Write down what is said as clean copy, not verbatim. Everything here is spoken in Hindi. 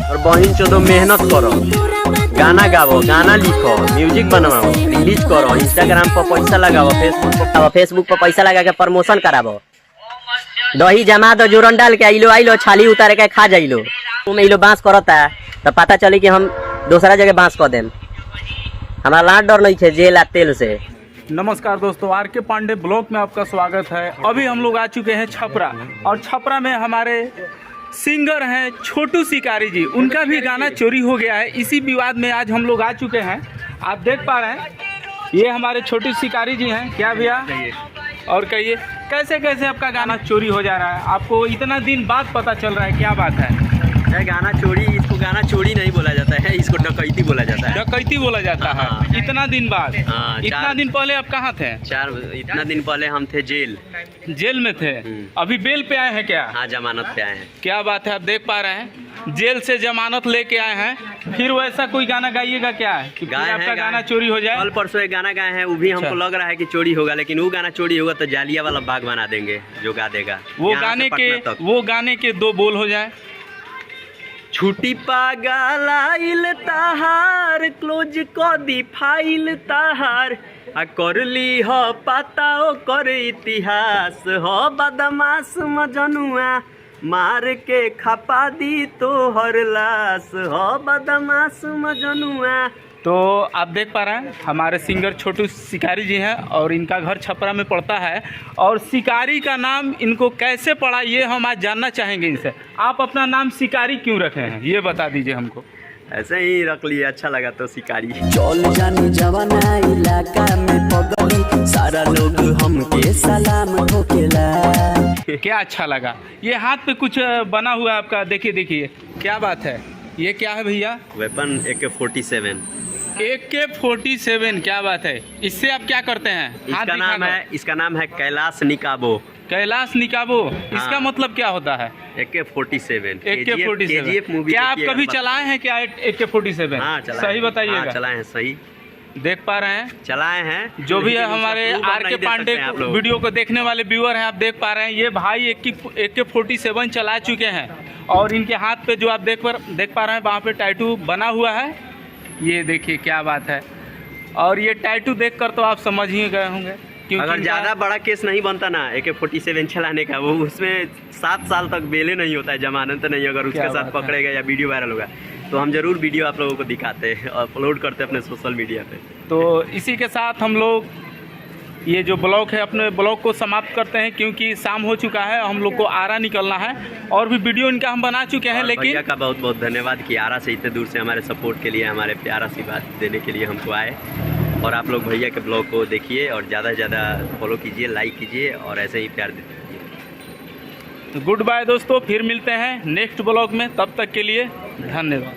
और बहन चोदो मेहनत करो, गाना गाओ, गाना लिखो, म्यूजिक बनवाओ, रिलीज करो, इंस्टाग्राम पर पैसा लगाओ, फेसबुक पर पैसा लगा के प्रमोशन कराबो। दही जमा दो, जोरन डाल के आइलो छाली उतार के खा जाइलो। तुम इलो बांस करता तो पता चली कि हम दूसरा जगह बांस कर देम। हमारा लाड डर नहीं थे जेल आ तेल से। नमस्कार दोस्तों, आर के पांडे ब्लॉग में आपका स्वागत है। अभी हम लोग आ चुके हैं छपरा, और छपरा में हमारे सिंगर हैं छोटू शिकारी जी। उनका भी गाना चोरी हो गया है। इसी विवाद में आज हम लोग आ चुके हैं। आप देख पा रहे हैं ये हमारे छोटू शिकारी जी हैं। क्या भैया? और कहिए कैसे कैसे आपका गाना चोरी हो जा रहा है? आपको इतना दिन बाद पता चल रहा है, क्या बात है? गाना चोरी, इसको गाना चोरी नहीं बोला जाता है, इसको डकैती बोला जाता है। डकैती बोला जाता है। इतना दिन बाद? इतना दिन पहले आप कहाँ थे? इतना दिन पहले हम थे जेल में थे। अभी बेल पे आए हैं क्या? हाँ, जमानत पे आए हैं। क्या बात है, आप देख पा रहे हैं जेल से जमानत लेके आए हैं। फिर वैसा कोई गाना गाइएगा क्या है कि आपका गाना चोरी हो जाए? कल परसों एक गाना गाए हैं, वो भी हमको लग रहा है कि चोरी होगा, लेकिन वो गाना चोरी होगा तो जालिया वाला बाग बना देंगे जो गा देगा। वो गाने के दो बोल हो जाए। छुट्टी पागल आइल तहार, क्लोज क दी फाइल तहार, आ कर ली हो पता ओ कर इतिहास हो, बदमाश मजनुआ मार के खपा दी तो हर लाश हो, बदमाश मजनुआ। तो आप देख पा रहे हैं हमारे सिंगर छोटू शिकारी जी हैं, और इनका घर छपरा में पड़ता है। और शिकारी का नाम इनको कैसे पड़ा ये हम आज जानना चाहेंगे इनसे। आप अपना नाम शिकारी क्यों रखे हैं ये बता दीजिए हमको। ऐसे ही रख लिए, अच्छा लगा तो शिकारी। चल जानी जवाना इलाका में पगली, सारा लोग हमके सलाम ठोकेला। क्या अच्छा लगा? ये हाथ पे कुछ बना हुआ है आपका, देखिए देखिए क्या बात है। ये क्या है भैया? Weapon AK-47। AK-47, क्या बात है। इससे आप क्या करते हैं? इसका नाम है कैलाश निकाबो। कैलाश निकाबो, इसका मतलब क्या होता है? AK-47 KGF movie. क्या आप कभी चलाए हैं क्या AK-47? हाँ, सही बताइएगा। हाँ, चलाए हैं, सही देख पा रहे हैं, चलाए हैं। जो भी है हमारे आर के पांडे वीडियो को देखने वाले व्यूअर हैं, आप देख पा रहे हैं ये भाई AK-47 चला चुके हैं। और इनके हाथ पे जो आप देख पा रहे हैं वहाँ पे टैटू बना हुआ है। ये देखिए क्या बात है। और ये टैटू देखकर तो आप समझ ही गए होंगे, क्योंकि अगर ज़्यादा बड़ा केस नहीं बनता ना AK-47 चलाने का, वो उसमें 7 साल तक बेले नहीं होता है, जमानत नहीं। अगर उसके साथ पकड़ेगा या वीडियो वायरल होगा तो हम जरूर वीडियो आप लोगों को दिखाते हैं और अपलोड करते हैं अपने सोशल मीडिया पे। तो इसी के साथ हम लोग ये जो ब्लॉग है अपने ब्लॉग को समाप्त करते हैं, क्योंकि शाम हो चुका है, हम लोग को आरा निकलना है। और भी वीडियो इनका हम बना चुके हैं, लेकिन भैया का बहुत बहुत धन्यवाद कि आरा से इतने दूर से हमारे सपोर्ट के लिए, हमारे प्यार आशीर्वाद देने के लिए हमको आए। और आप लोग भैया के ब्लॉग को देखिए और ज़्यादा से ज़्यादा फॉलो कीजिए, लाइक कीजिए और ऐसे ही प्यार दीजिए। गुड बाय दोस्तों, फिर मिलते हैं नेक्स्ट ब्लॉग में। तब तक के लिए धन्यवाद।